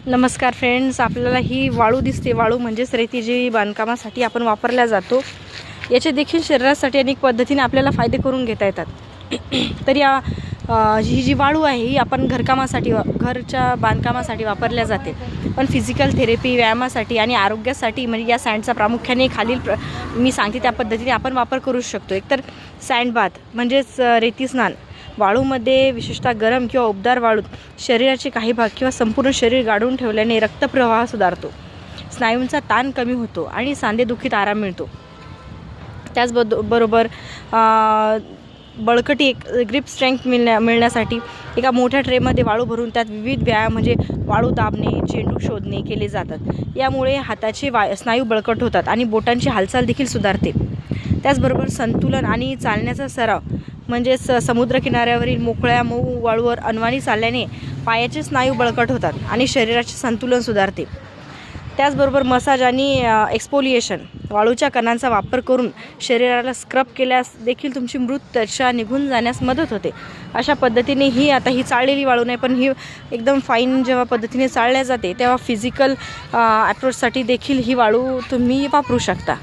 नमस्कार फ्रेंड्स, आपल्याला ही वाळू दिसते. वाळू म्हणजेच रेती जी बांधकामासाठी आपण वापरल्या जातो. याचे देखील शरीरासाठी अनेक पद्धतीने आपल्याला फायदे करून घेता येतात. तर ही जी वाळू आहे ही आपण घरच्या बांधकामासाठी वापरल्या जाते. पण फिजिकल थेरपी, व्यायामासाठी आणि आरोग्यासाठी म्हणजे या सँडचा प्रामुख्याने मी सांगते त्या पद्धतीने आपण वापर करू शकतो. एकतर सँड बाथ म्हणजेच रेती स्नान. वाळूमध्ये विशेषतः गरम किंवा उबदार वाळूत शरीराचे काही भाग किंवा संपूर्ण शरीर गाडून ठेवल्याने रक्तप्रवाह सुधारतो, स्नायूंचा ताण कमी होतो आणि सांधेदुखीत आराम मिळतो. त्याचबरोबर बळकटी ग्रिप स्ट्रेंथ मिळण्यासाठी एका मोठ्या ट्रेमध्ये वाळू भरून त्यात विविध व्यायाम म्हणजे वाळू दाबणे, चेंडू शोधणे केले जातात. यामुळे हाताचे स्नायू बळकट होतात आणि बोटांची हालचाल देखील सुधारते. त्याचबरोबर संतुलन आणि चालण्याचा सराव म्हणजेच समुद्रकिनाऱ्यावरील मोकळ्या मऊ वाळूवर अनवाणी चालल्याने पायाचे स्नायू बळकट होतात आणि शरीराचे संतुलन सुधारते. त्याचबरोबर मसाज आणि एक्सफोलिएशन, वाळूच्या कणांचा वापर करून शरीराला स्क्रब केल्यास देखील तुमची मृत त्वचा निघून जाण्यास मदत होते. अशा पद्धतीने ही चाळलेली वाळू नाही, पण ही एकदम फाईन जेव्हा पद्धतीने चाळल्या जाते तेव्हा फिजिकल अप्रोचसाठी देखील ही वाळू तुम्ही वापरू शकता.